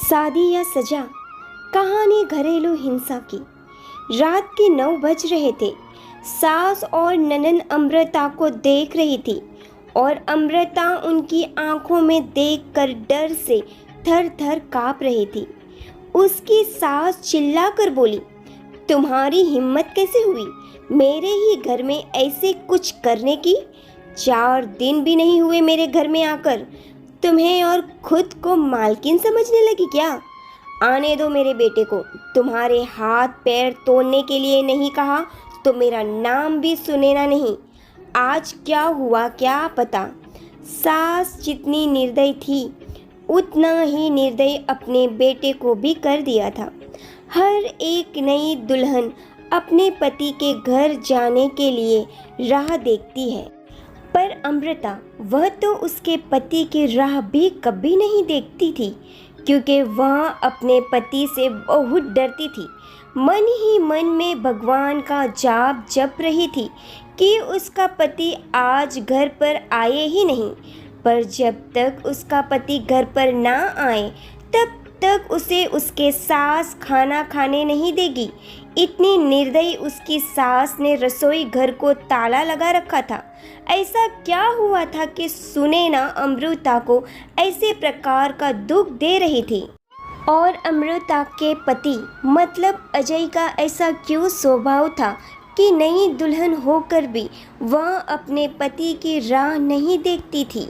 शादी या सजा, कहानी घरेलू हिंसा की। रात के 9 बज रहे थे। सास और ननन अमृता को देख रही थी और अमृता उनकी आंखों में देखकर डर से थर थर काँप रही थी। उसकी सास चिल्लाकर बोली, तुम्हारी हिम्मत कैसे हुई मेरे ही घर में ऐसे कुछ करने की? 4 दिन भी नहीं हुए मेरे घर में आकर, तुम्हें और खुद को मालकिन समझने लगी क्या? आने दो मेरे बेटे को। तुम्हारे हाथ पैर तोड़ने के लिए नहीं कहा तो मेरा नाम भी सुनेना नहीं। आज क्या हुआ क्या पता। सास जितनी निर्दयी थी उतना ही निर्दयी अपने बेटे को भी कर दिया था। हर एक नई दुल्हन अपने पति के घर जाने के लिए राह देखती है, पर अमृता वह तो उसके पति की राह भी कभी नहीं देखती थी, क्योंकि वह अपने पति से बहुत डरती थी। मन ही मन में भगवान का जाप जप रही थी कि उसका पति आज घर पर आए ही नहीं। पर जब तक उसका पति घर पर ना आए तब तक उसे उसके सास खाना खाने नहीं देगी। इतनी निर्दयी उसकी सास ने रसोई घर को ताला लगा रखा था। ऐसा क्या हुआ था कि सुनैना अमृता को ऐसे प्रकार का दुख दे रही थी? और अमृता के पति मतलब अजय का ऐसा क्यों स्वभाव था कि नई दुल्हन होकर भी वह अपने पति की राह नहीं देखती थी?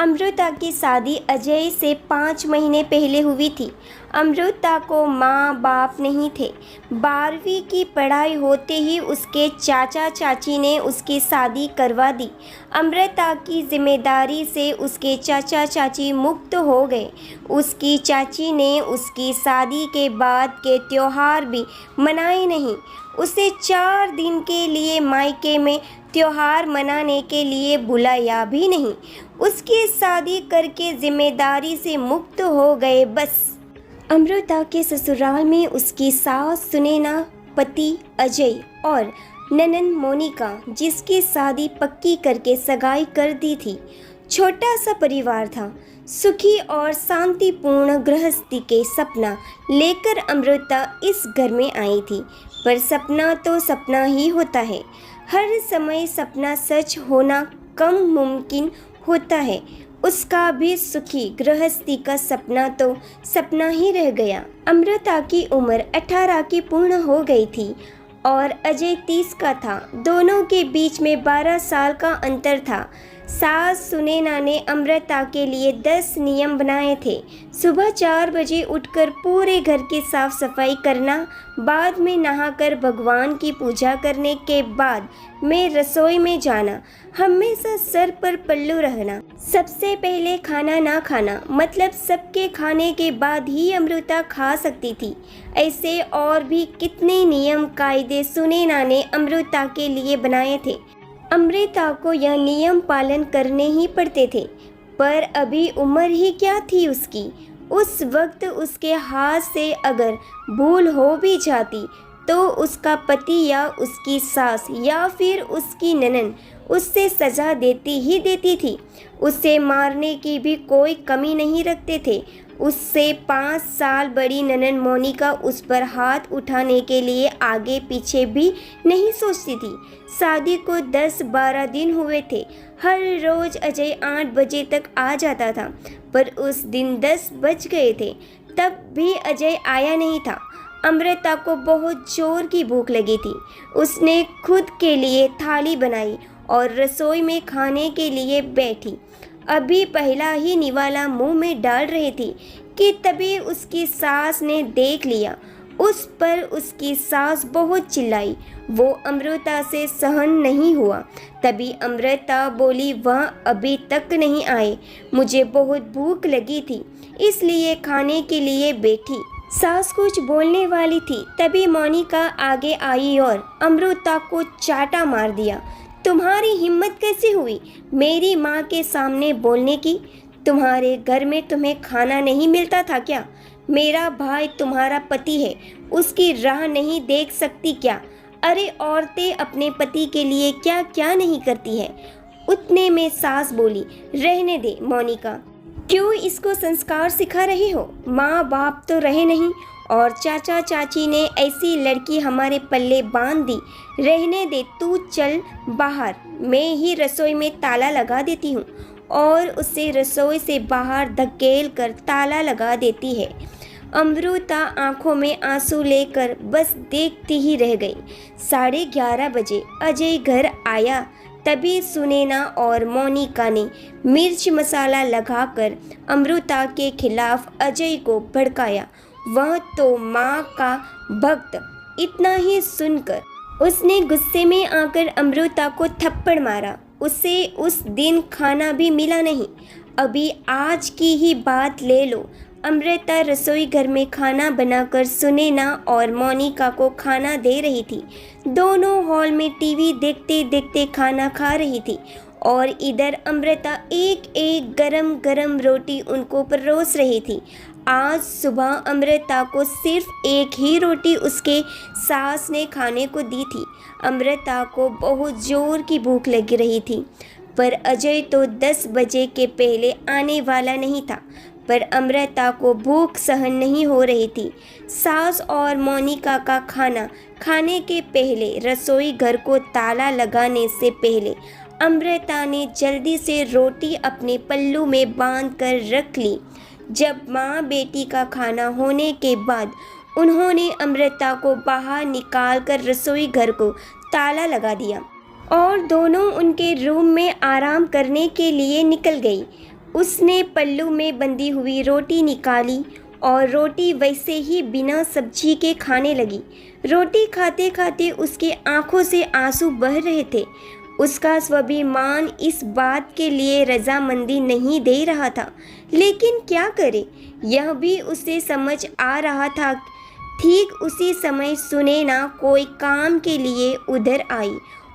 अमृता की शादी अजय से 5 महीने पहले हुई थी। अमृता को माँ बाप नहीं थे। 12वीं की पढ़ाई होते ही उसके चाचा चाची ने उसकी शादी करवा दी। अमृता की जिम्मेदारी से उसके चाचा चाची मुक्त हो गए। उसकी चाची ने उसकी शादी के बाद के त्योहार भी मनाए नहीं। उसे 4 दिन के लिए मायके में त्योहार मनाने के लिए बुलाया भी नहीं। उसकी शादी करके जिम्मेदारी से मुक्त हो गए बस। अमृता के ससुराल में उसकी सास सुनैना, पति अजय और ननन मोनिका, जिसकी शादी पक्की करके सगाई कर दी थी। छोटा सा परिवार था। सुखी और शांतिपूर्ण गृहस्थी के सपना लेकर अमृता इस घर में आई थी। पर सपना तो सपना ही होता है। हर समय सपना सच होना कम मुमकिन होता है। उसका भी सुखी गृहस्थी का सपना तो सपना ही रह गया। अमृता की उम्र 18 की पूर्ण हो गई थी और अजय 30 का था। दोनों के बीच में 12 साल का अंतर था। सास सुनैना ने अमृता के लिए 10 नियम बनाए थे। सुबह 4 बजे उठकर पूरे घर की साफ सफाई करना, बाद में नहाकर भगवान की पूजा करने के बाद में रसोई में जाना, हमेशा सर पर पल्लू रहना, सबसे पहले खाना ना खाना, मतलब सबके खाने के बाद ही अमृता खा सकती थी। ऐसे और भी कितने नियम कायदे सुनैना ने अमृता के लिए बनाए थे। अमृता को यह नियम पालन करने ही पड़ते थे, पर अभी उम्र ही क्या थी उसकी। उस वक्त उसके हाथ से अगर भूल हो भी जाती तो उसका पति या उसकी सास या फिर उसकी ननन उससे सजा देती ही देती थी। उसे मारने की भी कोई कमी नहीं रखते थे। उससे 5 साल बड़ी ननन मोनिका उस पर हाथ उठाने के लिए आगे पीछे भी नहीं सोचती थी। शादी को 10-12 दिन हुए थे। हर रोज अजय 8 बजे तक आ जाता था, पर उस दिन 10 बज गए थे तब भी अजय आया नहीं था। अमृता को बहुत जोर की भूख लगी थी। उसने खुद के लिए थाली बनाई और रसोई में खाने के लिए बैठी। अभी पहला ही निवाला मुंह में डाल रही थी कि तभी उसकी सास ने देख लिया। उस पर उसकी सास बहुत चिल्लाई। वो अमृता से सहन नहीं हुआ। तभी अमृता बोली, वह अभी तक नहीं आए, मुझे बहुत भूख लगी थी इसलिए खाने के लिए बैठी। सास कुछ बोलने वाली थी, तभी मोनिका आगे आई और अमृता को चाटा मार दिया। तुम्हारी हिम्मत कैसे हुई मेरी माँ के सामने बोलने की? तुम्हारे घर में तुम्हें खाना नहीं मिलता था क्या? मेरा भाई तुम्हारा पति है, उसकी राह नहीं देख सकती क्या? अरे औरतें अपने पति के लिए क्या क्या नहीं करती है। उतने में सास बोली, रहने दे मोनिका, क्यों इसको संस्कार सिखा रहे हो? माँ बाप तो रहे नहीं और चाचा चाची ने ऐसी लड़की हमारे पल्ले बांध दी। रहने दे, तू चल बाहर, मैं ही रसोई में ताला लगा देती हूँ। और उसे रसोई से बाहर धकेल कर ताला लगा देती है। अमृता आंखों में आंसू लेकर बस देखती ही रह गई। 11:30 बजे अजय घर आया। तभी सुनैना और मोनिका ने मिर्च मसाला लगाकर अमृता के खिलाफ अजय को भड़काया। वह तो माँ का भक्त। इतना ही सुनकर उसने गुस्से में आकर अमृता को थप्पड़ मारा। उसे उस दिन खाना भी मिला नहीं। अभी आज की ही बात ले लो। अमृता रसोई घर में खाना बनाकर सुनैना और मोनिका को खाना दे रही थी। दोनों हॉल में टीवी देखते देखते खाना खा रही थी और इधर अमृता एक एक गरम गरम रोटी उनको परोस रही थी। आज सुबह अमृता को सिर्फ एक ही रोटी उसके सास ने खाने को दी थी। अमृता को बहुत जोर की भूख लग रही थी, पर अजय तो 10 बजे के पहले आने वाला नहीं था। पर अमृता को भूख सहन नहीं हो रही थी। सास और मोनिका का खाना खाने के पहले रसोई घर को ताला लगाने से पहले अमृता ने जल्दी से रोटी अपने पल्लू में बांध कर रख ली। जब माँ बेटी का खाना होने के बाद उन्होंने अमृता को बाहर निकाल कर रसोई घर को ताला लगा दिया और दोनों उनके रूम में आराम करने के लिए निकल गई। उसने पल्लू में बंधी हुई रोटी निकाली और रोटी वैसे ही बिना सब्जी के खाने लगी। रोटी खाते खाते उसकी आंखों से आंसू बह रहे थे। उसका स्वाभिमान इस बात के लिए रजामंदी नहीं दे रहा था, लेकिन क्या करे, यह भी उसे समझ आ रहा था। ठीक उसी समय सुनैना कोई काम के लिए उधर आई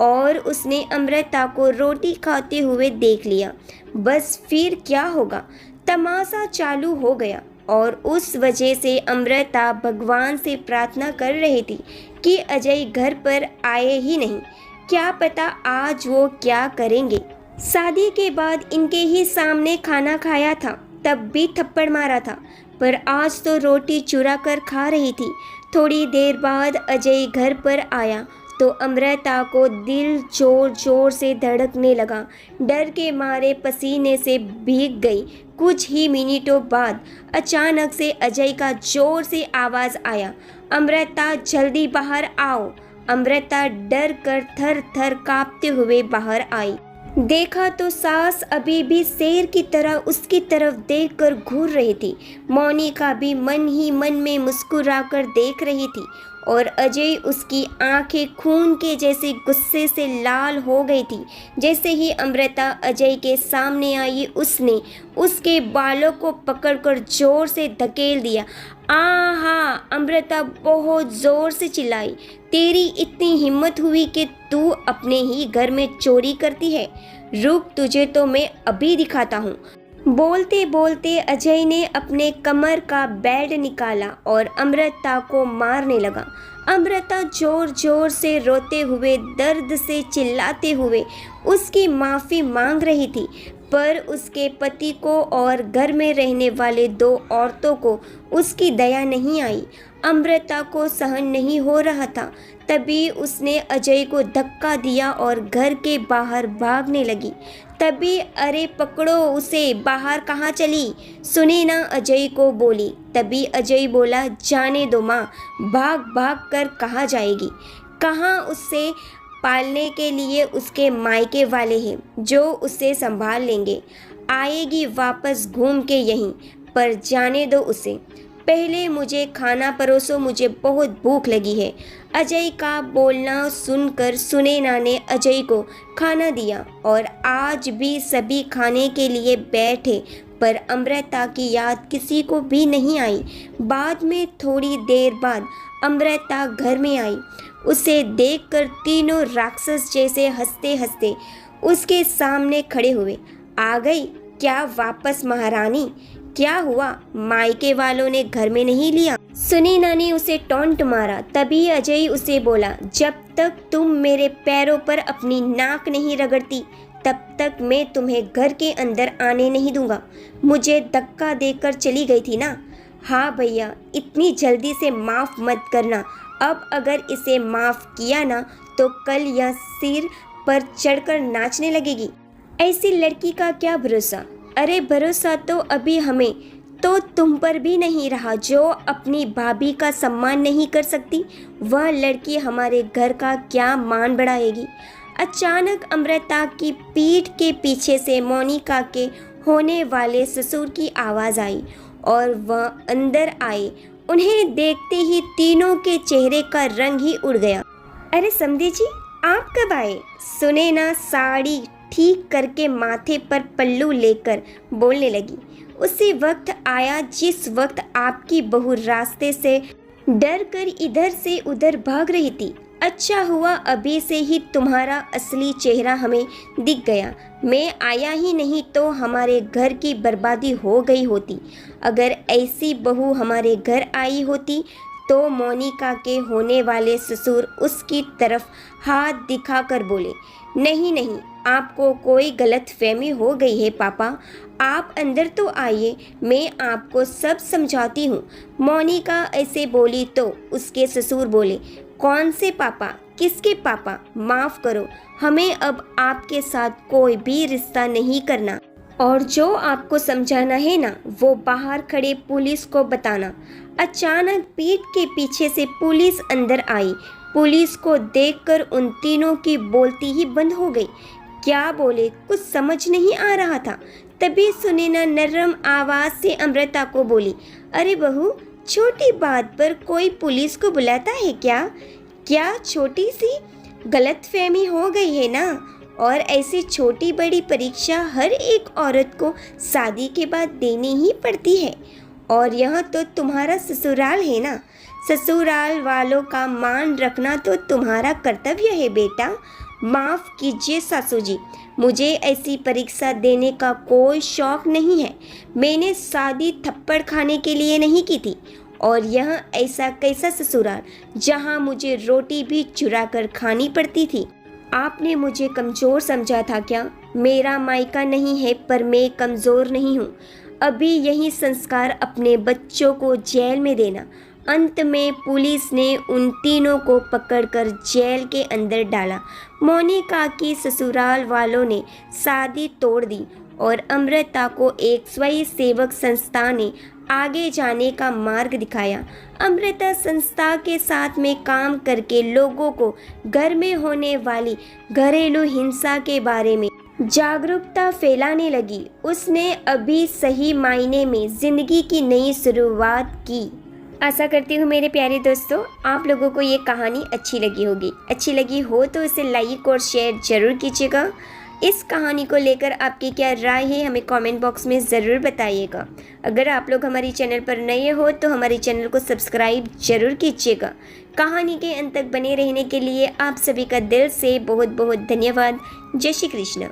और उसने अमृता को रोटी खाते हुए देख लिया। बस फिर क्या होगा, तमाशा चालू हो गया और उस वजह से अमृता भगवान से प्रार्थना कर रही थी कि अजय घर पर आए ही नहीं। क्या पता आज वो क्या करेंगे। शादी के बाद इनके ही सामने खाना खाया था, तब भी थप्पड़ मारा था, पर आज तो रोटी चुरा कर खा रही थी। थोड़ी देर बाद अजय घर पर आया तो अमृता को दिल जोर जोर से धड़कने लगा। डर के मारे पसीने से भीग गई। कुछ ही मिनटों बाद अचानक से अजय का जोर से आवाज़ आया, अमृता जल्दी बाहर आओ। अमृता डर कर थर थर कांपते हुए बाहर आई। देखा तो सास अभी भी शेर की तरह उसकी तरफ देखकर घूर रही थी। मोनिका भी मन ही मन में मुस्कुराकर देख रही थी और अजय उसकी आंखें खून के जैसे गुस्से से लाल हो गई थी। जैसे ही अमृता अजय के सामने आई, उसने उसके बालों को पकड़कर जोर से धकेल दिया। आहा! अमृता बहुत जोर से चिल्लाई, तेरी इतनी हिम्मत हुई कि तू अपने ही घर में चोरी करती है? रुक, तुझे तो मैं अभी दिखाता हूँ। बोलते बोलते अजय ने अपने कमर का बेल्ट निकाला और अमृता को मारने लगा। अमृता जोर जोर से रोते हुए, दर्द से चिल्लाते हुए उसकी माफ़ी मांग रही थी, पर उसके पति को और घर में रहने वाले 2 औरतों को उसकी दया नहीं आई। अमृता को सहन नहीं हो रहा था। तभी उसने अजय को धक्का दिया और घर के बाहर भागने लगी। तभी अरे पकड़ो उसे, बाहर कहाँ चली? सुनैना अजय को बोली। तभी अजय बोला, जाने दो माँ, भाग भाग कर कहाँ जाएगी? कहाँ उससे पालने के लिए उसके मायके वाले हैं जो उसे संभाल लेंगे। आएगी वापस घूम के यहीं, पर जाने दो उसे। पहले मुझे खाना परोसो, मुझे बहुत भूख लगी है। अजय का बोलना सुनकर सुनैना ने अजय को खाना दिया और आज भी सभी खाने के लिए बैठे, पर अमृता की याद किसी को भी नहीं आई। बाद में थोड़ी देर बाद अमृता घर में आई। उसे देखकर तीनों राक्षस जैसे हंसते हंसते उसके सामने खड़े हुए। आ गई क्या वापस महारानी? क्या हुआ, मायके वालों ने घर में नहीं लिया? सुनैना ने उसे टॉन्ट मारा। तभी अजय उसे बोला, जब तक तुम मेरे पैरों पर अपनी नाक नहीं रगड़ती तब तक मैं तुम्हें घर के अंदर आने नहीं दूंगा। मुझे धक्का देकर चली गई थी ना। हाँ भैया, इतनी जल्दी से माफ़ मत करना। अब अगर इसे माफ़ किया ना तो कल यह सिर पर चढ़कर नाचने लगेगी। ऐसी लड़की का क्या भरोसा? अरे भरोसा तो अभी हमें तो तुम पर भी नहीं रहा। जो अपनी भाभी का सम्मान नहीं कर सकती, वह लड़की हमारे घर का क्या मान बढ़ाएगी। अचानक अमृता की पीठ के पीछे से मोनिका के होने वाले ससुर की आवाज़ आई और वह अंदर आए। उन्हें देखते ही तीनों के चेहरे का रंग ही उड़ गया। अरे समधी जी, आप कब आए? सुने ना, साड़ी ठीक करके माथे पर पल्लू लेकर बोलने लगी। उसी वक्त आया जिस वक्त आपकी बहू रास्ते से डर कर इधर से उधर भाग रही थी। अच्छा हुआ अभी से ही तुम्हारा असली चेहरा हमें दिख गया। मैं आया ही नहीं तो हमारे घर की बर्बादी हो गई होती। अगर ऐसी बहू हमारे घर आई होती तो मोनिका के होने वाले ससुर उसकी तरफ हाथ दिखाकर बोले, नहीं नहीं, आपको कोई गलतफहमी हो गई है पापा। आप अंदर तो आइए, मैं आपको सब समझाती हूँ। मोनिका ऐसे बोली तो उसके ससुर बोले, कौन से पापा? किसके पापा? माफ़ करो, हमें अब आपके साथ कोई भी रिश्ता नहीं करना। और जो आपको समझाना है ना, वो बाहर खड़े पुलिस को बताना। अचानक पीठ के पीछे से पुलिस अंदर आई। पुलिस को देखकर उन तीनों की बोलती ही बंद हो गई। क्या बोले कुछ समझ नहीं आ रहा था। तभी सुनैना नरम आवाज़ से अमृता को बोली, अरे बहू, छोटी बात पर कोई पुलिस को बुलाता है क्या? क्या छोटी सी गलतफहमी हो गई है ना? और ऐसी छोटी बड़ी परीक्षा हर एक औरत को शादी के बाद देनी ही पड़ती है। और यह तो तुम्हारा ससुराल है ना। ससुराल वालों का मान रखना तो तुम्हारा कर्तव्य है बेटा। माफ़ कीजिए सासू जी, मुझे ऐसी परीक्षा देने का कोई शौक़ नहीं है। मैंने शादी थप्पड़ खाने के लिए नहीं की थी। और यह ऐसा कैसा ससुराल जहाँ मुझे रोटी भी चुरा कर खानी पड़ती थी। आपने मुझे कमज़ोर समझा था क्या? मेरा मायका नहीं है पर मैं कमज़ोर नहीं हूँ। अभी यही संस्कार अपने बच्चों को जेल में देना। अंत में पुलिस ने उन तीनों को पकड़कर जेल के अंदर डाला। मोनिका की ससुराल वालों ने शादी तोड़ दी और अमृता को एक स्वयं सेवक संस्था ने आगे जाने का मार्ग दिखाया। अमृता संस्था के साथ में काम करके लोगों को घर में होने वाली घरेलू हिंसा के बारे में जागरूकता फैलाने लगी। उसने अभी सही मायने में ज़िंदगी की नई शुरुआत की। आशा करती हूँ मेरे प्यारे दोस्तों, आप लोगों को ये कहानी अच्छी लगी होगी। अच्छी लगी हो तो इसे लाइक और शेयर ज़रूर कीजिएगा। इस कहानी को लेकर आपकी क्या राय है हमें कमेंट बॉक्स में ज़रूर बताइएगा। अगर आप लोग हमारी चैनल पर नए हो तो हमारे चैनल को सब्सक्राइब जरूर कीजिएगा। कहानी के अंत तक बने रहने के लिए आप सभी का दिल से बहुत बहुत धन्यवाद। जय श्री कृष्ण।